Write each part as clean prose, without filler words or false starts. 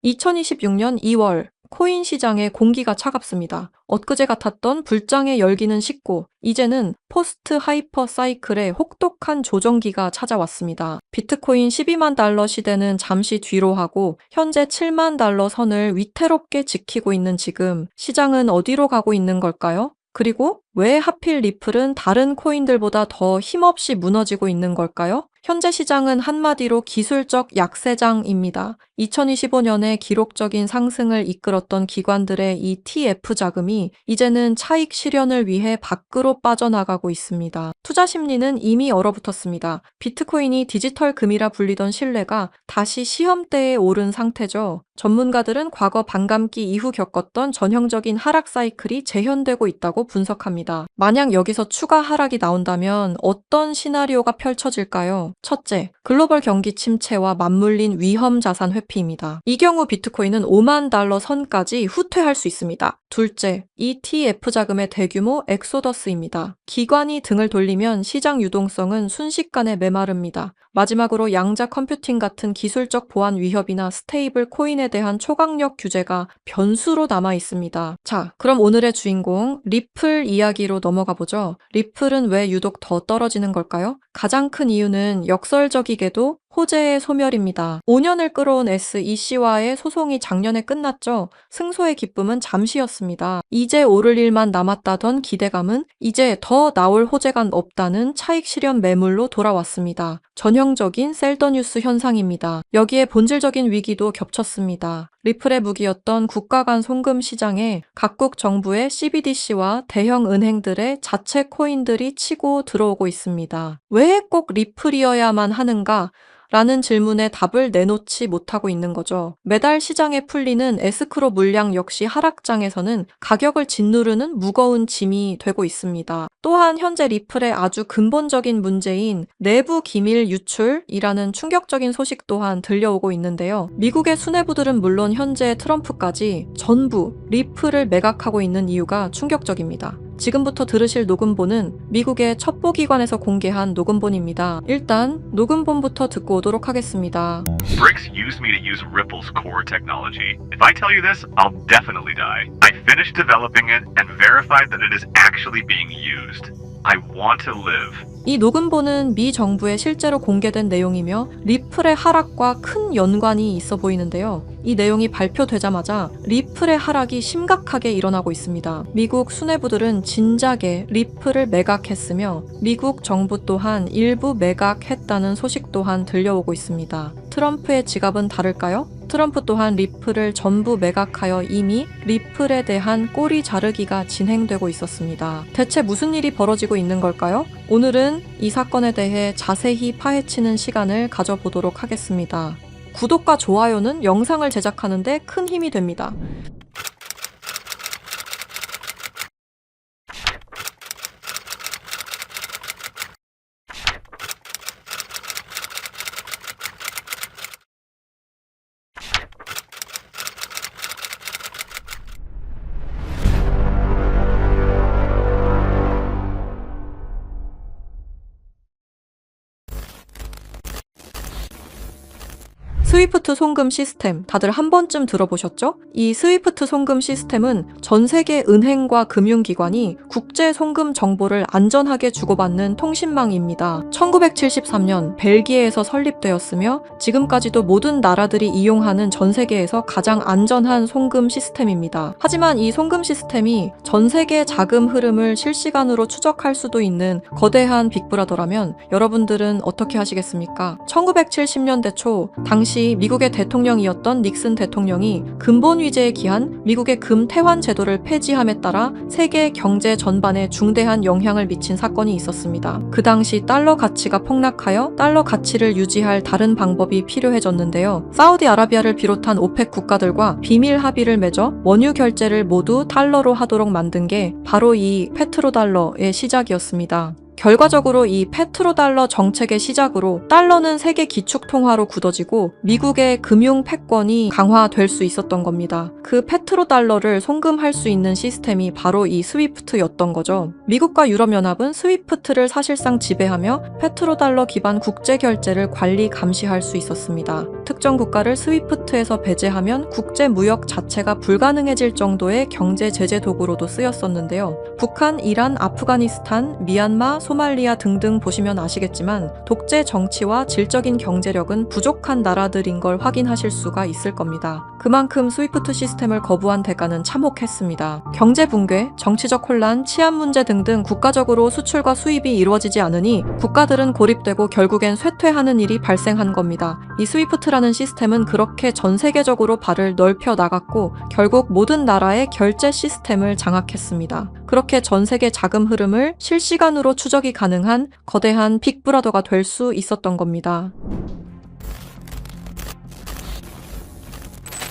2026년 2월 코인 시장의 공기가 차갑습니다. 엊그제 같았던 불장의 열기는 식고 이제는 포스트 하이퍼 사이클의 혹독한 조정기가 찾아왔습니다. 비트코인 12만 달러 시대는 잠시 뒤로 하고 현재 7만 달러 선을 위태롭게 지키고 있는 지금 시장은 어디로 가고 있는 걸까요? 그리고 왜 하필 리플은 다른 코인들보다 더 힘없이 무너지고 있는 걸까요? 현재 시장은 한마디로 기술적 약세장입니다. 2025년에 기록적인 상승을 이끌었던 기관들의 ETF 자금이 이제는 차익 실현을 위해 밖으로 빠져나가고 있습니다. 투자 심리는 이미 얼어붙었습니다. 비트코인이 디지털 금이라 불리던 신뢰가 다시 시험대에 오른 상태죠. 전문가들은 과거 반감기 이후 겪었던 전형적인 하락 사이클이 재현되고 있다고 분석합니다. 만약 여기서 추가 하락이 나온다면 어떤 시나리오가 펼쳐질까요? 첫째, 글로벌 경기 침체와 맞물린 위험 자산 회피입니다. 이 경우 비트코인은 5만 달러 선까지 후퇴할 수 있습니다. 둘째, ETF 자금의 대규모 엑소더스입니다. 기관이 등을 돌리면 시장 유동성은 순식간에 메마릅니다. 마지막으로 양자 컴퓨팅 같은 기술적 보안 위협이나 스테이블 코인에 대한 초강력 규제가 변수로 남아 있습니다. 자, 그럼 오늘의 주인공 리플 이야기로 넘어가 보죠. 리플은 왜 유독 더 떨어지는 걸까요? 가장 큰 이유는 역설적이게도 호재의 소멸입니다. 5년을 끌어온 SEC와의 소송이 작년에 끝났죠. 승소의 기쁨은 잠시였습니다. 이제 오를 일만 남았다던 기대감은 이제 더 나올 호재가 없다는 차익 실현 매물로 돌아왔습니다. 전형적인 셀더뉴스 현상입니다. 여기에 본질적인 위기도 겹쳤습니다. 리플의 무기였던 국가 간 송금 시장에 각국 정부의 CBDC와 대형 은행들의 자체 코인들이 치고 들어오고 있습니다. 왜 꼭 리플이어야만 하는가? 라는 질문에 답을 내놓지 못하고 있는 거죠. 매달 시장에 풀리는 에스크로 물량 역시 하락장에서는 가격을 짓누르는 무거운 짐이 되고 있습니다. 또한 현재 리플의 아주 근본적인 문제인 내부 기밀 유출이라는 충격적인 소식 또한 들려오고 있는데요. 미국의 수뇌부들은 물론 현재 트럼프까지 전부 리플을 매각하고 있는 이유가 충격적입니다. 지금부터 들으실 녹음본은 미국의 첩보기관에서 공개한 녹음본입니다. 일단 녹음본부터 듣고 오도록 하겠습니다. Bricks used me to use Ripple's core technology. If I tell you this, I'll definitely die. I finished developing it and verified that it is actually being used. I want to live. 이 녹음본은 미 정부에 실제로 공개된 내용이며 리플의 하락과 큰 연관이 있어 보이는데요. 이 내용이 발표되자마자 리플의 하락이 심각하게 일어나고 있습니다. 미국 수뇌부들은 진작에 리플을 매각했으며 미국 정부 또한 일부 매각했다는 소식 또한 들려오고 있습니다. 트럼프의 지갑은 다를까요? 트럼프 또한 리플을 전부 매각하여 이미 리플에 대한 꼬리 자르기가 진행되고 있었습니다. 대체 무슨 일이 벌어지고 있는 걸까요? 오늘은 이 사건에 대해 자세히 파헤치는 시간을 가져보도록 하겠습니다. 구독과 좋아요는 영상을 제작하는데 큰 힘이 됩니다. 스위프트 송금 시스템 다들 한 번쯤 들어보셨죠? 이 스위프트 송금 시스템은 전 세계 은행과 금융기관이 국제 송금 정보를 안전하게 주고받는 통신망입니다. 1973년 벨기에에서 설립되었으며 지금까지도 모든 나라들이 이용하는 전 세계에서 가장 안전한 송금 시스템입니다. 하지만 이 송금 시스템이 전 세계 자금 흐름을 실시간으로 추적할 수도 있는 거대한 빅브라더라면 여러분들은 어떻게 하시겠습니까? 1970년대 초 당시 미국의 대통령이었던 닉슨 대통령이 근본 위제에 기한 미국의 금 태환 제도를 폐지함에 따라 세계 경제 전반에 중대한 영향을 미친 사건이 있었습니다. 그 당시 달러 가치가 폭락하여 달러 가치를 유지할 다른 방법이 필요해졌는데요. 사우디아라비아를 비롯한 오펙 국가들과 비밀 합의를 맺어 원유 결제를 모두 달러로 하도록 만든 게 바로 이 페트로달러의 시작이었습니다. 결과적으로 이 페트로달러 정책의 시작으로 달러는 세계 기축통화로 굳어지고 미국의 금융 패권이 강화될 수 있었던 겁니다. 그 페트로달러를 송금할 수 있는 시스템이 바로 이 스위프트였던 거죠. 미국과 유럽연합은 스위프트를 사실상 지배하며 페트로달러 기반 국제결제를 관리 감시할 수 있었습니다. 특정 국가를 스위프트에서 배제하면 국제무역 자체가 불가능해질 정도의 경제 제재 도구로도 쓰였었는데요. 북한, 이란, 아프가니스탄, 미얀마, 소말리아 등등 보시면 아시겠지만 독재 정치와 질적인 경제력은 부족한 나라들인 걸 확인하실 수가 있을 겁니다. 그만큼 스위프트 시스템을 거부한 대가는 참혹했습니다. 경제 붕괴, 정치적 혼란, 치안 문제 등등 국가적으로 수출과 수입이 이루어지지 않으니 국가들은 고립되고 결국엔 쇠퇴하는 일이 발생한 겁니다. 이 스위프트라는 시스템은 그렇게 전 세계적으로 발을 넓혀 나갔고 결국 모든 나라의 결제 시스템을 장악했습니다. 그렇게 전 세계 자금 흐름을 실시간으로 추적이 가능한 거대한 빅브라더가 될 수 있었던 겁니다.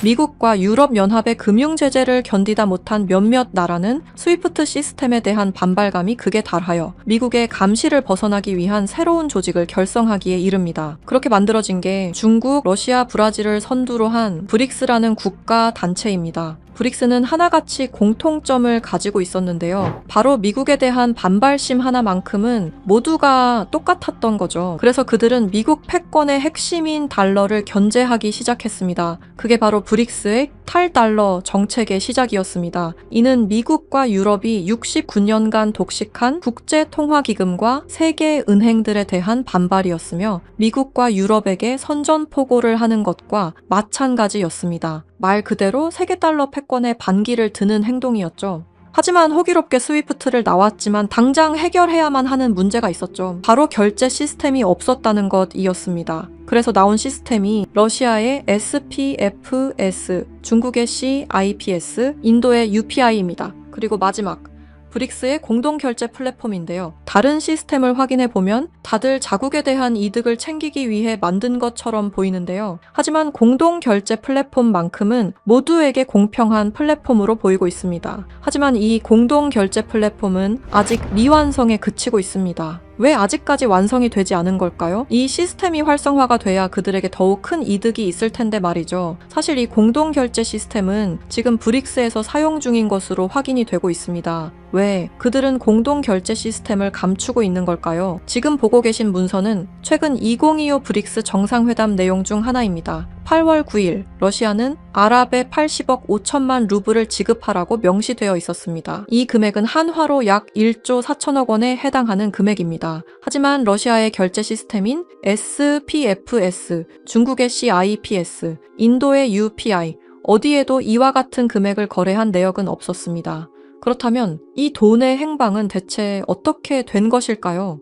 미국과 유럽연합의 금융제재를 견디다 못한 몇몇 나라는 스위프트 시스템에 대한 반발감이 극에 달하여 미국의 감시를 벗어나기 위한 새로운 조직을 결성하기에 이릅니다. 그렇게 만들어진 게 중국, 러시아, 브라질을 선두로 한 브릭스라는 국가 단체입니다. 브릭스는 하나같이 공통점을 가지고 있었는데요. 바로 미국에 대한 반발심 하나만큼은 모두가 똑같았던 거죠. 그래서 그들은 미국 패권의 핵심인 달러를 견제하기 시작했습니다. 그게 바로 브릭스의 탈달러 정책의 시작이었습니다. 이는 미국과 유럽이 69년간 독식한 국제통화기금과 세계은행들에 대한 반발이었으며 미국과 유럽에게 선전포고를 하는 것과 마찬가지였습니다. 말 그대로 세계달러 패권에 반기를 드는 행동이었죠. 하지만 호기롭게 스위프트를 나왔지만 당장 해결해야만 하는 문제가 있었죠. 바로 결제 시스템이 없었다는 것이었습니다. 그래서 나온 시스템이 러시아의 SPFS, 중국의 CIPS, 인도의 UPI입니다. 그리고 마지막 브릭스의 공동결제 플랫폼인데요. 다른 시스템을 확인해 보면 다들 자국에 대한 이득을 챙기기 위해 만든 것처럼 보이는데요. 하지만 공동결제 플랫폼만큼은 모두에게 공평한 플랫폼으로 보이고 있습니다. 하지만 이 공동결제 플랫폼은 아직 미완성에 그치고 있습니다. 왜 아직까지 완성이 되지 않은 걸까요? 이 시스템이 활성화가 돼야 그들에게 더욱 큰 이득이 있을 텐데 말이죠. 사실 이 공동결제 시스템은 지금 브릭스에서 사용 중인 것으로 확인이 되고 있습니다. 왜? 그들은 공동결제 시스템을 감추고 있는 걸까요? 지금 보고 계신 문서는 최근 2025 브릭스 정상회담 내용 중 하나입니다. 8월 9일 러시아는 아랍에 80억 5천만 루블을 지급하라고 명시되어 있었습니다. 이 금액은 한화로 약 1조 4천억 원에 해당하는 금액입니다. 하지만 러시아의 결제 시스템인 SPFS, 중국의 CIPS, 인도의 UPI, 어디에도 이와 같은 금액을 거래한 내역은 없었습니다. 그렇다면 이 돈의 행방은 대체 어떻게 된 것일까요?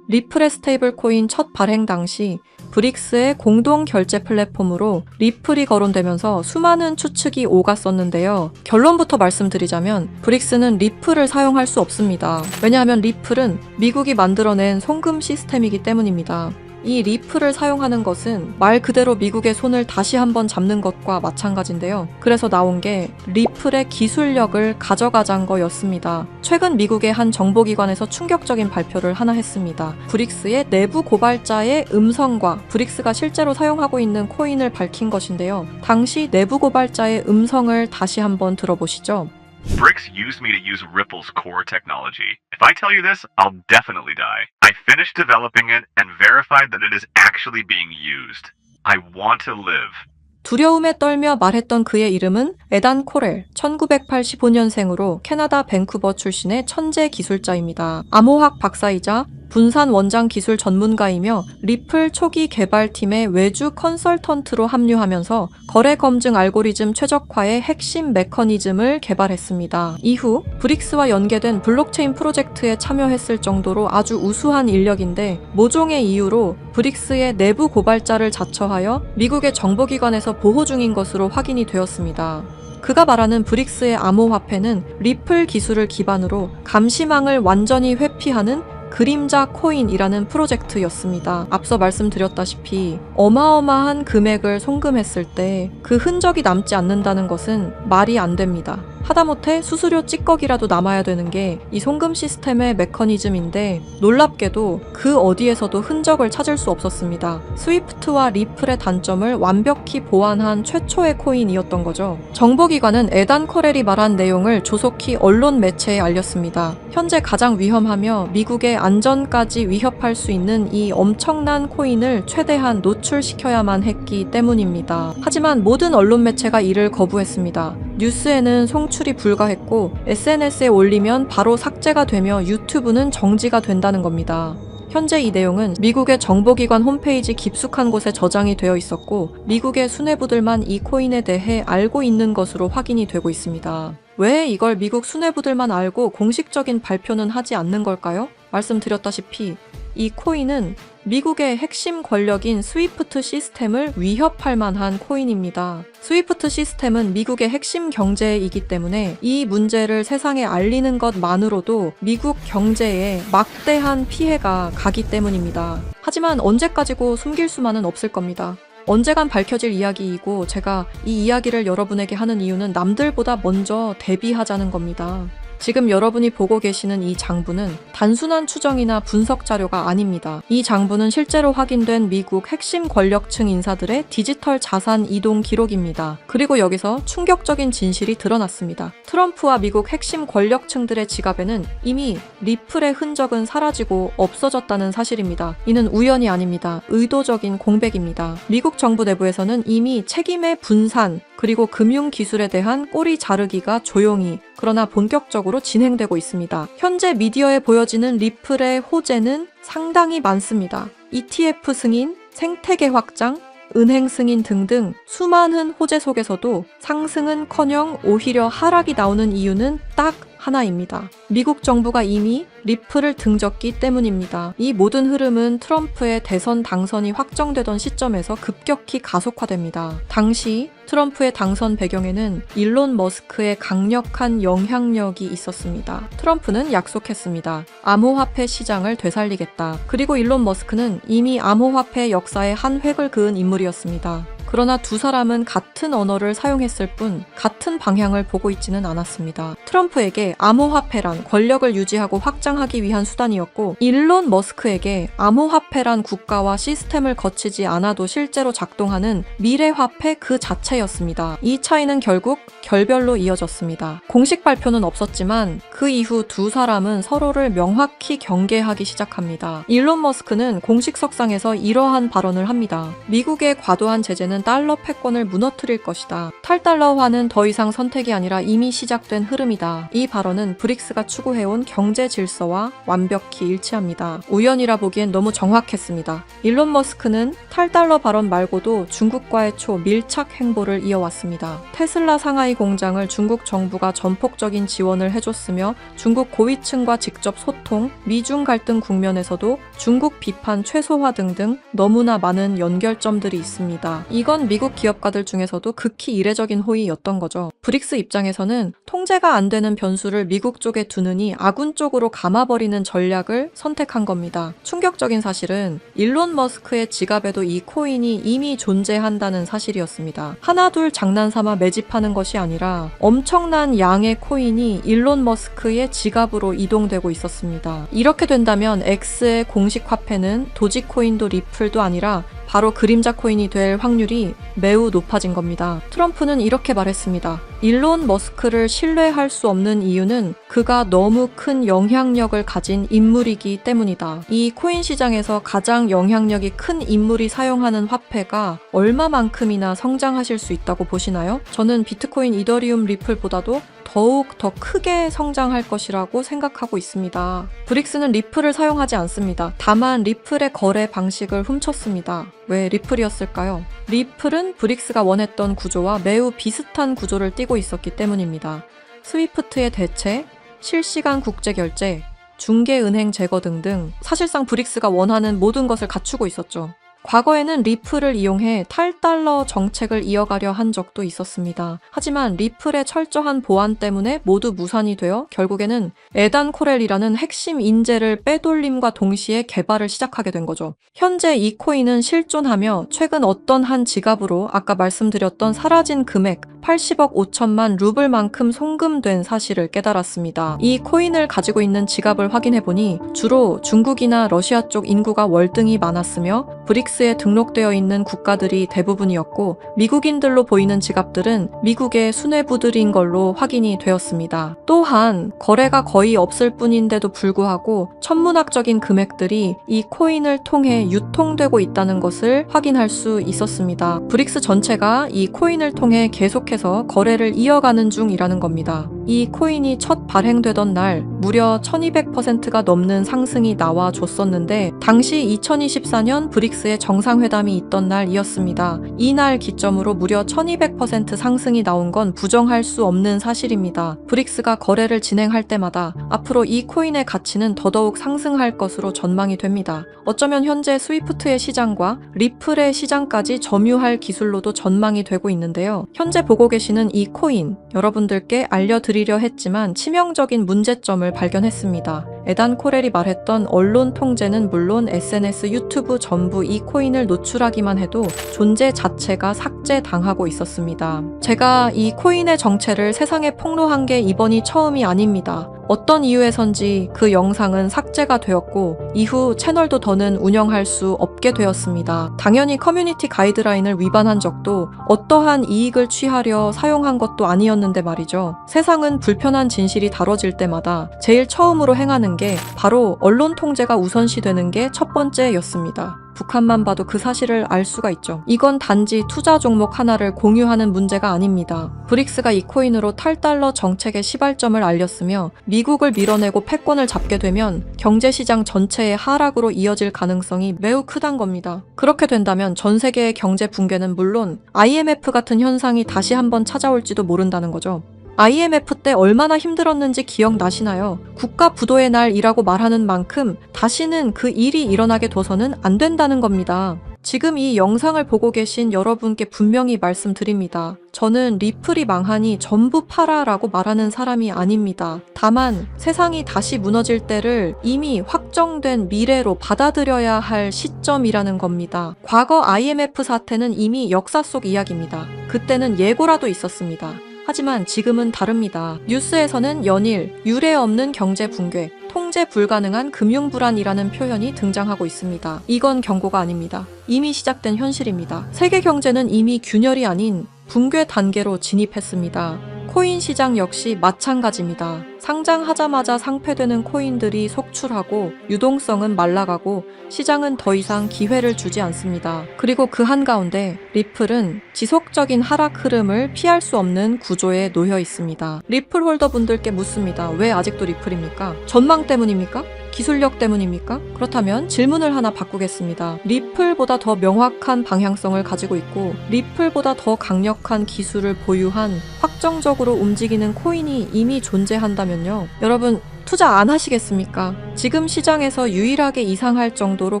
리플의 스테이블 코인 첫 발행 당시 브릭스의 공동 결제 플랫폼으로 리플이 거론되면서 수많은 추측이 오갔었는데요. 결론부터 말씀드리자면 브릭스는 리플을 사용할 수 없습니다. 왜냐하면 리플은 미국이 만들어낸 송금 시스템이기 때문입니다. 이 리플을 사용하는 것은 말 그대로 미국의 손을 다시 한번 잡는 것과 마찬가지인데요. 그래서 나온 게 리플의 기술력을 가져가자는 거였습니다. 최근 미국의 한 정보기관에서 충격적인 발표를 하나 했습니다. 브릭스의 내부 고발자의 음성과 브릭스가 실제로 사용하고 있는 코인을 밝힌 것인데요. 당시 내부 고발자의 음성을 다시 한번 들어보시죠. BRICS used me to use Ripple's core technology. If I tell you this, I'll definitely die. I finished developing it and verified that it is actually being used. I want to live. 두려움에 떨며 말했던 그의 이름은 에단 코렐, 1985년생으로 캐나다 밴쿠버 출신의 천재 기술자입니다. 암호학 박사이자 분산 원장 기술 전문가이며 리플 초기 개발팀의 외주 컨설턴트로 합류하면서 거래 검증 알고리즘 최적화의 핵심 메커니즘을 개발했습니다. 이후 브릭스와 연계된 블록체인 프로젝트에 참여했을 정도로 아주 우수한 인력인데 모종의 이유로 브릭스의 내부 고발자를 자처하여 미국의 정보기관에서 보호 중인 것으로 확인이 되었습니다. 그가 말하는 브릭스의 암호화폐는 리플 기술을 기반으로 감시망을 완전히 회피하는 그림자 코인이라는 프로젝트였습니다. 앞서 말씀드렸다시피 어마어마한 금액을 송금했을 때 그 흔적이 남지 않는다는 것은 말이 안 됩니다. 하다못해 수수료 찌꺼기라도 남아야 되는 게 이 송금 시스템의 메커니즘인데 놀랍게도 그 어디에서도 흔적을 찾을 수 없었습니다. 스위프트와 리플의 단점을 완벽히 보완한 최초의 코인이었던 거죠. 정보기관은 에단 커렐이 말한 내용을 조속히 언론 매체에 알렸습니다. 현재 가장 위험하며 미국의 안전까지 위협할 수 있는 이 엄청난 코인을 최대한 노출시켜야만 했기 때문입니다. 하지만 모든 언론 매체가 이를 거부했습니다. 뉴스에는 송출이 불가했고 SNS에 올리면 바로 삭제가 되며 유튜브는 정지가 된다는 겁니다. 현재 이 내용은 미국의 정보기관 홈페이지 깊숙한 곳에 저장이 되어 있었고 미국의 수뇌부들만 이 코인에 대해 알고 있는 것으로 확인이 되고 있습니다. 왜 이걸 미국 수뇌부들만 알고 공식적인 발표는 하지 않는 걸까요? 말씀드렸다시피 이 코인은 미국의 핵심 권력인 스위프트 시스템을 위협할 만한 코인입니다. 스위프트 시스템은 미국의 핵심 경제이기 때문에 이 문제를 세상에 알리는 것만으로도 미국 경제에 막대한 피해가 가기 때문입니다. 하지만 언제까지고 숨길 수만은 없을 겁니다. 언젠간 밝혀질 이야기이고 제가 이 이야기를 여러분에게 하는 이유는 남들보다 먼저 대비하자는 겁니다. 지금 여러분이 보고 계시는 이 장부는 단순한 추정이나 분석 자료가 아닙니다. 이 장부는 실제로 확인된 미국 핵심 권력층 인사들의 디지털 자산 이동 기록입니다. 그리고 여기서 충격적인 진실이 드러났습니다. 트럼프와 미국 핵심 권력층들의 지갑에는 이미 리플의 흔적은 사라지고 없어졌다는 사실입니다. 이는 우연이 아닙니다. 의도적인 공백입니다. 미국 정부 내부에서는 이미 책임의 분산 그리고 금융 기술에 대한 꼬리 자르기가 조용히 그러나 본격적으로 진행되고 있습니다. 현재 미디어에 보여지는 리플의 호재는 상당히 많습니다. ETF 승인, 생태계 확장, 은행 승인 등등 수많은 호재 속에서도 상승은커녕 오히려 하락이 나오는 이유는 딱 하나입니다. 미국 정부가 이미 리플을 등졌기 때문입니다. 이 모든 흐름은 트럼프의 대선 당선이 확정되던 시점에서 급격히 가속화됩니다. 당시 트럼프의 당선 배경에는 일론 머스크의 강력한 영향력이 있었습니다. 트럼프는 약속했습니다. 암호화폐 시장을 되살리겠다. 그리고 일론 머스크는 이미 암호화폐 역사의 한 획을 그은 인물이었습니다. 그러나 두 사람은 같은 언어를 사용했을 뿐 같은 방향을 보고 있지는 않았습니다. 트럼프에게 암호화폐란 권력을 유지하고 확장하기 위한 수단이었고 일론 머스크에게 암호화폐란 국가와 시스템을 거치지 않아도 실제로 작동하는 미래화폐 그 자체였습니다. 이 차이는 결국 결별로 이어졌습니다. 공식 발표는 없었지만 그 이후 두 사람은 서로를 명확히 경계하기 시작합니다. 일론 머스크는 공식 석상에서 이러한 발언을 합니다. 미국의 과도한 제재는 달러 패권을 무너뜨릴 것이다. 탈달러화는 더 이상 선택이 아니라 이미 시작된 흐름이다. 이 발언은 브릭스가 추구해온 경제 질서와 완벽히 일치합니다. 우연이라 보기엔 너무 정확했습니다. 일론 머스크는 탈달러 발언 말고도 중국과의 초밀착 행보를 이어왔습니다. 테슬라 상하이 공장을 중국 정부가 전폭적인 지원을 해줬으며 중국 고위층과 직접 소통, 미중 갈등 국면에서도 중국 비판 최소화 등등 너무나 많은 연결점들이 있습니다. 이건 미국 기업가들 중에서도 극히 이례적인 호의였던 거죠. 브릭스 입장에서는 통제가 안 되는 변수를 미국 쪽에 두느니 아군 쪽으로 감아버리는 전략을 선택한 겁니다. 충격적인 사실은 일론 머스크의 지갑에도 이 코인이 이미 존재한다는 사실이었습니다. 하나둘 장난삼아 매집하는 것이 아니라 엄청난 양의 코인이 일론 머스크의 지갑으로 이동되고 있었습니다. 이렇게 된다면 X의 공식 화폐는 도지코인도 리플도 아니라 바로 그림자 코인이 될 확률이 매우 높아진 겁니다. 트럼프는 이렇게 말했습니다. 일론 머스크를 신뢰할 수 없는 이유는 그가 너무 큰 영향력을 가진 인물이기 때문이다. 이 코인 시장에서 가장 영향력이 큰 인물이 사용하는 화폐가 얼마만큼이나 성장하실 수 있다고 보시나요? 저는 비트코인, 이더리움, 리플보다도 더욱 더 크게 성장할 것이라고 생각하고 있습니다. 브릭스는 리플을 사용하지 않습니다. 다만 리플의 거래 방식을 훔쳤습니다. 왜 리플이었을까요? 리플은 브릭스가 원했던 구조와 매우 비슷한 구조를 띠고 있었기 때문입니다. 스위프트의 대체, 실시간 국제결제, 중개은행 제거 등등 사실상 브릭스가 원하는 모든 것을 갖추고 있었죠. 과거에는 리플을 이용해 탈달러 정책을 이어가려 한 적도 있었습니다. 하지만 리플의 철저한 보안 때문에 모두 무산이 되어 결국에는 에단 코렐이라는 핵심 인재를 빼돌림과 동시에 개발을 시작하게 된 거죠. 현재 이 코인은 실존하며 최근 어떤 한 지갑으로 아까 말씀드렸던 사라진 금액 80억 5천만 루블만큼 송금된 사실을 깨달았습니다. 이 코인을 가지고 있는 지갑을 확인해보니 주로 중국이나 러시아 쪽 인구가 월등히 많았으며 브릭스에 등록되어 있는 국가들이 대부분이었고 미국인들로 보이는 지갑들은 미국의 수뇌부들인 걸로 확인이 되었습니다. 또한 거래가 거의 없을 뿐인데도 불구하고 천문학적인 금액들이 이 코인을 통해 유통되고 있다는 것을 확인할 수 있었습니다. 브릭스 전체가 이 코인을 통해 계속해서 거래를 이어가는 중이라는 겁니다. 이 코인이 첫 발행되던 날 무려 1200%가 넘는 상승이 나와줬었는데 당시 2024년 브릭스의 정상회담이 있던 날이었습니다. 이날 기점으로 무려 1200% 상승이 나온 건 부정할 수 없는 사실입니다. 브릭스가 거래를 진행할 때마다 앞으로 이 코인의 가치는 더더욱 상승할 것으로 전망이 됩니다. 어쩌면 현재 스위프트의 시장과 리플의 시장까지 점유할 기술로도 전망이 되고 있는데요. 현재 보고 계시는 이 코인, 여러분들께 알려드리려 했지만 치명적인 문제점을 발견했습니다. 에단 코렐이 말했던 언론 통제는 물론 SNS, 유튜브 전부 이 코인을 노출하기만 해도 존재 자체가 삭제당하고 있었습니다. 제가 이 코인의 정체를 세상에 폭로한 게 이번이 처음이 아닙니다. 어떤 이유에선지 그 영상은 삭제가 되었고 이후 채널도 더는 운영할 수 없게 되었습니다. 당연히 커뮤니티 가이드라인을 위반한 적도 어떠한 이익을 취하려 사용한 것도 아니었는데 말이죠. 세상은 불편한 진실이 다뤄질 때마다 제일 처음으로 행하는 게 바로 언론 통제가 우선시되는 게 첫 번째였습니다. 북한만 봐도 그 사실을 알 수가 있죠. 이건 단지 투자 종목 하나를 공유하는 문제가 아닙니다. 브릭스가 이 코인으로 탈달러 정책의 시발점을 알렸으며 미국을 밀어내고 패권을 잡게 되면 경제시장 전체의 하락으로 이어질 가능성이 매우 크단 겁니다. 그렇게 된다면 전 세계의 경제 붕괴는 물론 IMF 같은 현상이 다시 한번 찾아올지도 모른다는 거죠. IMF 때 얼마나 힘들었는지 기억나시나요? 국가 부도의 날이라고 말하는 만큼 다시는 그 일이 일어나게 둬서는 안 된다는 겁니다. 지금 이 영상을 보고 계신 여러분께 분명히 말씀드립니다. 저는 리플이 망하니 전부 팔아라고 말하는 사람이 아닙니다. 다만 세상이 다시 무너질 때를 이미 확정된 미래로 받아들여야 할 시점이라는 겁니다. 과거 IMF 사태는 이미 역사 속 이야기입니다. 그때는 예고라도 있었습니다. 하지만 지금은 다릅니다. 뉴스에서는 연일 유례 없는 경제 붕괴, 통제 불가능한 금융 불안이라는 표현이 등장하고 있습니다. 이건 경고가 아닙니다. 이미 시작된 현실입니다. 세계 경제는 이미 균열이 아닌 붕괴 단계로 진입했습니다. 코인 시장 역시 마찬가지입니다. 상장하자마자 상폐되는 코인들이 속출하고 유동성은 말라가고 시장은 더 이상 기회를 주지 않습니다. 그리고 그 한가운데 리플은 지속적인 하락 흐름을 피할 수 없는 구조에 놓여 있습니다. 리플 홀더분들께 묻습니다. 왜 아직도 리플입니까? 전망 때문입니까? 기술력 때문입니까? 그렇다면 질문을 하나 바꾸겠습니다. 리플보다 더 명확한 방향성을 가지고 있고 리플보다 더 강력한 기술을 보유한 확정적으로 움직이는 코인이 이미 존재한다면요. 여러분 투자 안 하시겠습니까? 지금 시장에서 유일하게 이상할 정도로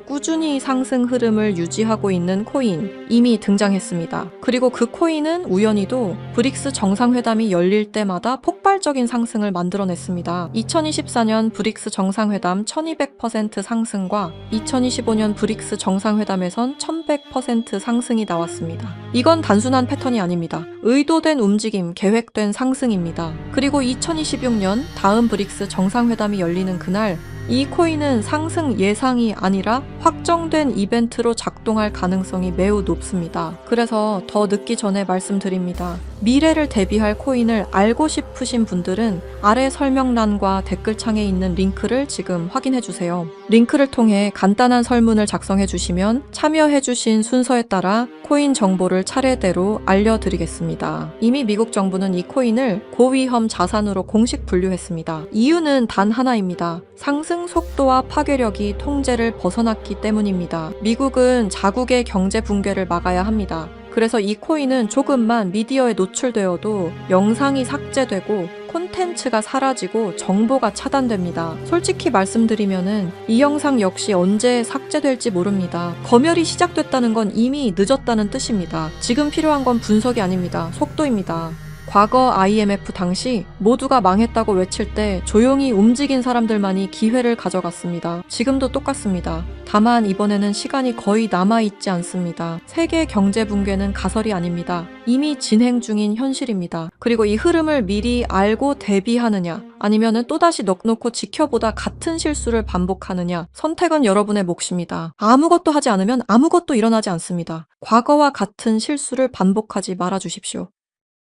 꾸준히 상승 흐름을 유지하고 있는 코인 이미 등장했습니다. 그리고 그 코인은 우연히도 브릭스 정상회담이 열릴 때마다 폭발적인 상승을 만들어냈습니다. 2024년 브릭스 정상회담 1200% 상승과 2025년 브릭스 정상회담에선 1100% 상승이 나왔습니다. 이건 단순한 패턴이 아닙니다. 의도된 움직임, 계획된 상승입니다. 그리고 2026년 다음 브릭스 정상회담이 열리는 그날 이 코인은 상승 예상이 아니라 확정된 이벤트로 작동할 가능성이 매우 높습니다. 그래서 더 늦기 전에 말씀드립니다. 미래를 대비할 코인을 알고 싶으신 분들은 아래 설명란과 댓글창에 있는 링크를 지금 확인해주세요. 링크를 통해 간단한 설문을 작성해주시면 참여해주신 순서에 따라 코인 정보를 차례대로 알려드리겠습니다. 이미 미국 정부는 이 코인을 고위험 자산으로 공식 분류했습니다. 이유는 단 하나입니다. 상승 속도와 파괴력이 통제를 벗어났기 때문입니다. 미국은 자국의 경제 붕괴를 막아야 합니다. 그래서 이 코인은 조금만 미디어에 노출되어도 영상이 삭제되고 콘텐츠가 사라지고 정보가 차단됩니다. 솔직히 말씀드리면은 이 영상 역시 언제 삭제될지 모릅니다. 검열이 시작됐다는 건 이미 늦었다는 뜻입니다. 지금 필요한 건 분석이 아닙니다. 속도입니다. 과거 IMF 당시 모두가 망했다고 외칠 때 조용히 움직인 사람들만이 기회를 가져갔습니다. 지금도 똑같습니다. 다만 이번에는 시간이 거의 남아있지 않습니다. 세계 경제 붕괴는 가설이 아닙니다. 이미 진행 중인 현실입니다. 그리고 이 흐름을 미리 알고 대비하느냐, 아니면은 또다시 넉넉히 지켜보다 같은 실수를 반복하느냐, 선택은 여러분의 몫입니다. 아무것도 하지 않으면 아무것도 일어나지 않습니다. 과거와 같은 실수를 반복하지 말아주십시오.